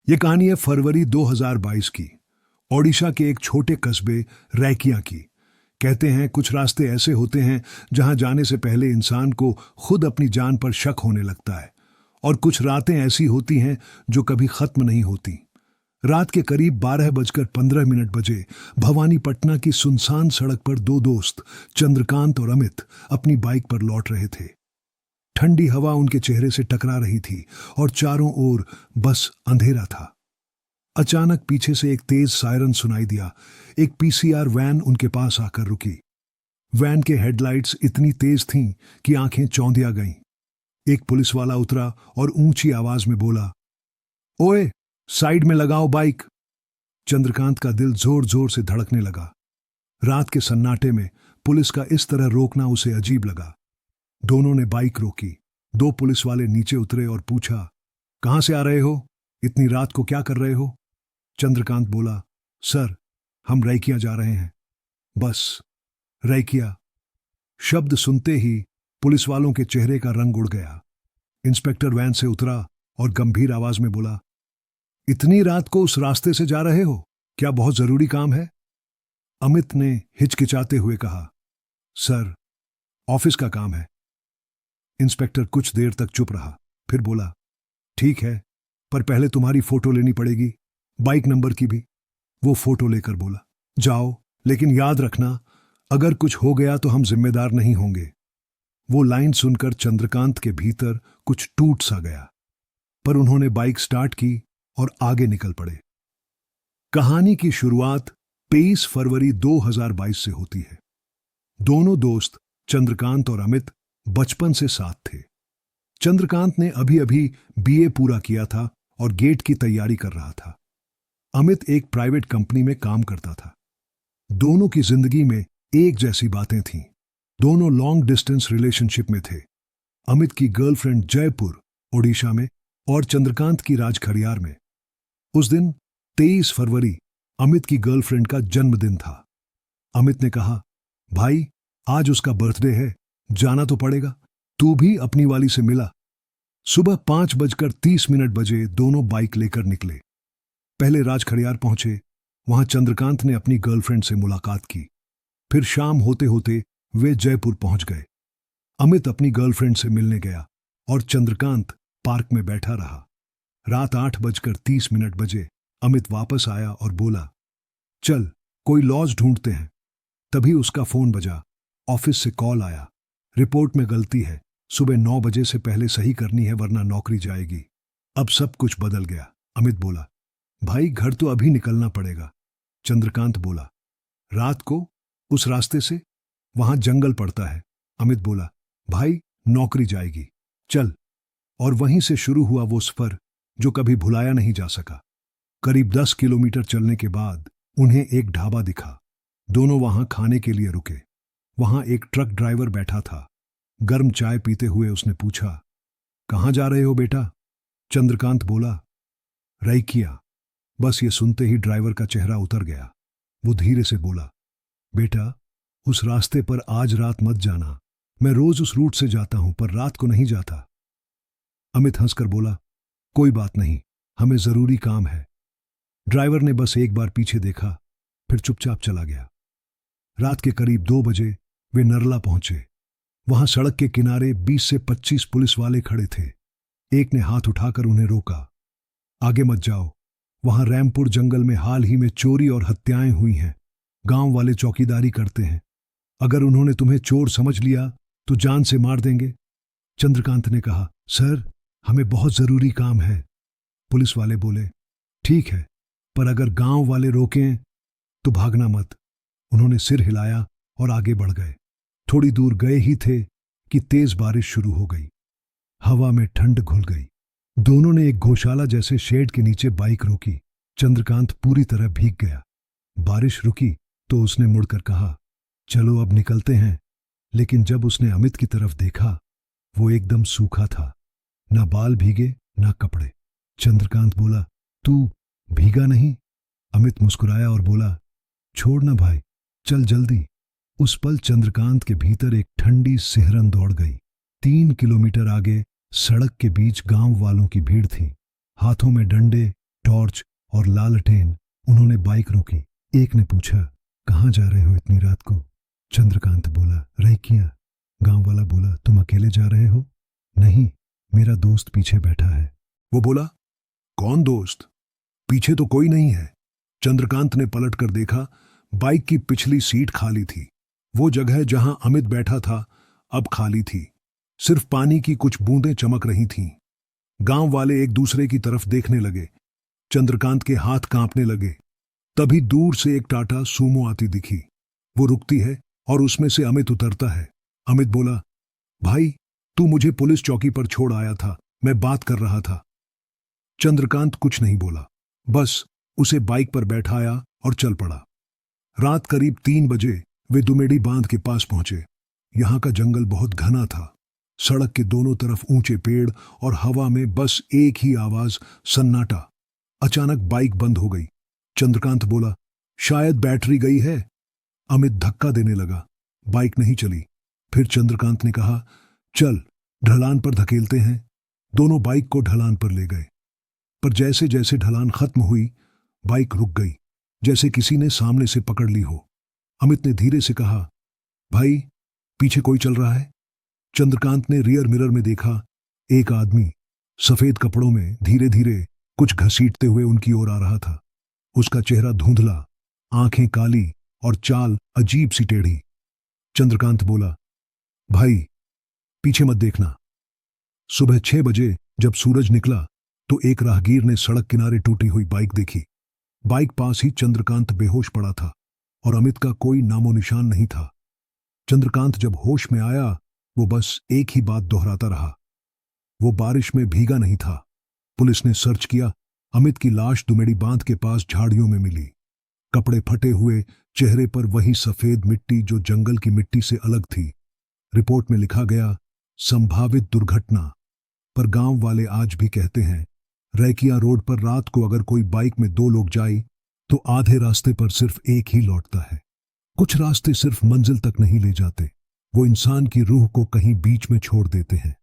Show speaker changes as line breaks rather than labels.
ये कहानी है फरवरी 2022 की, ओडिशा के एक छोटे कस्बे रैकिया की। कहते हैं कुछ रास्ते ऐसे होते हैं जहां जाने से पहले इंसान को खुद अपनी जान पर शक होने लगता है, और कुछ रातें ऐसी होती हैं जो कभी खत्म नहीं होती। रात के करीब 12:15 बजे भवानीपटना की सुनसान सड़क पर दो दोस्त चंद्रकांत और अमित अपनी बाइक पर लौट रहे थे। ठंडी हवा उनके चेहरे से टकरा रही थी और चारों ओर बस अंधेरा था। अचानक पीछे से एक तेज सायरन सुनाई दिया। एक पीसीआर वैन उनके पास आकर रुकी। वैन के हेडलाइट्स इतनी तेज थीं कि आंखें चौंधिया गईं। एक पुलिस वाला उतरा और ऊंची आवाज में बोला, ओए, साइड में लगाओ बाइक। चंद्रकांत का दिल जोर जोर से धड़कने लगा। रात के सन्नाटे में पुलिस का इस तरह रोकना उसे अजीब लगा। दोनों ने बाइक रोकी। दो पुलिस वाले नीचे उतरे और पूछा, कहां से आ रहे हो? इतनी रात को क्या कर रहे हो? चंद्रकांत बोला, सर, हम रैकिया जा रहे हैं। बस, रैकिया शब्द सुनते ही पुलिस वालों के चेहरे का रंग उड़ गया। इंस्पेक्टर वैन से उतरा और गंभीर आवाज में बोला, इतनी रात को उस रास्ते से जा रहे हो? क्या बहुत जरूरी काम है? अमित ने हिचकिचाते हुए कहा, सर, ऑफिस का काम है। इंस्पेक्टर कुछ देर तक चुप रहा, फिर बोला, ठीक है, पर पहले तुम्हारी फोटो लेनी पड़ेगी, बाइक नंबर की भी। वो फोटो लेकर बोला, जाओ, लेकिन याद रखना, अगर कुछ हो गया तो हम जिम्मेदार नहीं होंगे। वो लाइन सुनकर चंद्रकांत के भीतर कुछ टूट सा गया, पर उन्होंने बाइक स्टार्ट की और आगे निकल पड़े। कहानी की शुरुआत 23 फरवरी 2022 से होती है। दोनों दोस्त चंद्रकांत और अमित बचपन से साथ थे। चंद्रकांत ने अभी अभी बीए पूरा किया था और गेट की तैयारी कर रहा था। अमित एक प्राइवेट कंपनी में काम करता था। दोनों की जिंदगी में एक जैसी बातें थीं। दोनों लॉन्ग डिस्टेंस रिलेशनशिप में थे। अमित की गर्लफ्रेंड जयपुर, ओडिशा में, और चंद्रकांत की राजखड़ियार में। उस दिन 23 फरवरी अमित की गर्लफ्रेंड का जन्मदिन था। अमित ने कहा, भाई, आज उसका बर्थडे है, जाना तो पड़ेगा, तू भी अपनी वाली से मिला। सुबह 5:30 बजे दोनों बाइक लेकर निकले। पहले राजखड़ियार पहुंचे। वहां चंद्रकांत ने अपनी गर्लफ्रेंड से मुलाकात की। फिर शाम होते होते वे जयपुर पहुंच गए। अमित अपनी गर्लफ्रेंड से मिलने गया और चंद्रकांत पार्क में बैठा रहा। रात 8:30 बजे अमित वापस आया और बोला, चल, कोई लॉज ढूंढते हैं। तभी उसका फोन बजा। ऑफिस से कॉल आया, रिपोर्ट में गलती है, सुबह 9 बजे से पहले सही करनी है वरना नौकरी जाएगी। अब सब कुछ बदल गया। अमित बोला, भाई, घर तो अभी निकलना पड़ेगा। चंद्रकांत बोला, रात को उस रास्ते से? वहां जंगल पड़ता है। अमित बोला, भाई, नौकरी जाएगी, चल। और वहीं से शुरू हुआ वो सफर जो कभी भुलाया नहीं जा सका। करीब 10 किलोमीटर चलने के बाद उन्हें एक ढाबा दिखा। दोनों वहां खाने के लिए रुके। वहां एक ट्रक ड्राइवर बैठा था। गर्म चाय पीते हुए उसने पूछा, कहां जा रहे हो बेटा? चंद्रकांत बोला, रैकिया। बस ये सुनते ही ड्राइवर का चेहरा उतर गया। वो धीरे से बोला, बेटा, उस रास्ते पर आज रात मत जाना। मैं रोज उस रूट से जाता हूं, पर रात को नहीं जाता। अमित हंसकर बोला, कोई बात नहीं, हमें जरूरी काम है। ड्राइवर ने बस एक बार पीछे देखा, फिर चुपचाप चला गया। रात के करीब 2 बजे वे नरला पहुंचे। वहां सड़क के किनारे 20 से 25 पुलिस वाले खड़े थे। एक ने हाथ उठाकर उन्हें रोका, आगे मत जाओ, वहां रैमपुर जंगल में हाल ही में चोरी और हत्याएं हुई हैं। गांव वाले चौकीदारी करते हैं। अगर उन्होंने तुम्हें चोर समझ लिया तो जान से मार देंगे। चंद्रकांत ने कहा, सर, हमें बहुत जरूरी काम है। पुलिस वाले बोले, ठीक है, पर अगर गांव वाले रोकें तो भागना मत। उन्होंने सिर हिलाया और आगे बढ़ गए। थोड़ी दूर गए ही थे कि तेज बारिश शुरू हो गई। हवा में ठंड घुल गई। दोनों ने एक गौशाला जैसे शेड के नीचे बाइक रोकी। चंद्रकांत पूरी तरह भीग गया। बारिश रुकी तो उसने मुड़कर कहा, चलो अब निकलते हैं। लेकिन जब उसने अमित की तरफ देखा, वो एकदम सूखा था, ना बाल भीगे ना कपड़े। चंद्रकांत बोला, तू भीगा नहीं? अमित मुस्कुराया और बोला, छोड़ ना भाई, चल जल्दी। उस पल चंद्रकांत के भीतर एक ठंडी सिहरन दौड़ गई। 3 किलोमीटर आगे सड़क के बीच गांव वालों की भीड़ थी। हाथों में डंडे, टॉर्च और लालटेन। उन्होंने बाइक रोकी। एक ने पूछा, कहाँ जा रहे हो इतनी रात को? चंद्रकांत बोला, रैकिया। गांव वाला बोला, तुम अकेले जा रहे हो? नहीं, मेरा दोस्त पीछे बैठा है। वो बोला, कौन दोस्त? पीछे तो कोई नहीं है। चंद्रकांत ने पलट कर देखा, बाइक की पिछली सीट खाली थी। वो जगह जहां अमित बैठा था अब खाली थी। सिर्फ पानी की कुछ बूंदें चमक रही थीं। गांव वाले एक दूसरे की तरफ देखने लगे। चंद्रकांत के हाथ कांपने लगे। तभी दूर से एक टाटा सूमो आती दिखी। वो रुकती है और उसमें से अमित उतरता है। अमित बोला, भाई, तू मुझे पुलिस चौकी पर छोड़ आया था, मैं बात कर रहा था। चंद्रकांत कुछ नहीं बोला, बस उसे बाइक पर बैठाया और चल पड़ा। रात करीब 3 बजे वे दुमेड़ी बांध के पास पहुंचे। यहां का जंगल बहुत घना था। सड़क के दोनों तरफ ऊंचे पेड़ और हवा में बस एक ही आवाज, सन्नाटा। अचानक बाइक बंद हो गई। चंद्रकांत बोला, शायद बैटरी गई है। अमित धक्का देने लगा। बाइक नहीं चली। फिर चंद्रकांत ने कहा, चल ढलान पर धकेलते हैं। दोनों बाइक को ढलान पर ले गए। पर जैसे जैसे ढलान खत्म हुई, बाइक रुक गई, जैसे किसी ने सामने से पकड़ ली हो। अमित ने धीरे से कहा, भाई, पीछे कोई चल रहा है। चंद्रकांत ने रियर मिरर में देखा, एक आदमी सफेद कपड़ों में धीरे धीरे कुछ घसीटते हुए उनकी ओर आ रहा था। उसका चेहरा धुंधला, आंखें काली और चाल अजीब सी टेढ़ी। चंद्रकांत बोला, भाई, पीछे मत देखना। सुबह 6 बजे जब सूरज निकला तो एक राहगीर ने सड़क किनारे टूटी हुई बाइक देखी। बाइक पास ही चंद्रकांत बेहोश पड़ा था और अमित का कोई नामो निशान नहीं था। चंद्रकांत जब होश में आया, वो बस एक ही बात दोहराता रहा, वो बारिश में भीगा नहीं था। पुलिस ने सर्च किया। अमित की लाश दुमेड़ी बांध के पास झाड़ियों में मिली। कपड़े फटे हुए, चेहरे पर वही सफेद मिट्टी जो जंगल की मिट्टी से अलग थी। रिपोर्ट में लिखा गया, संभावित दुर्घटना। पर गांव वाले आज भी कहते हैं, रैकिया रोड पर रात को अगर कोई बाइक में 2 लोग जाए तो आधे रास्ते पर सिर्फ एक ही लौटता है। कुछ रास्ते सिर्फ मंजिल तक नहीं ले जाते, वो इंसान की रूह को कहीं बीच में छोड़ देते हैं।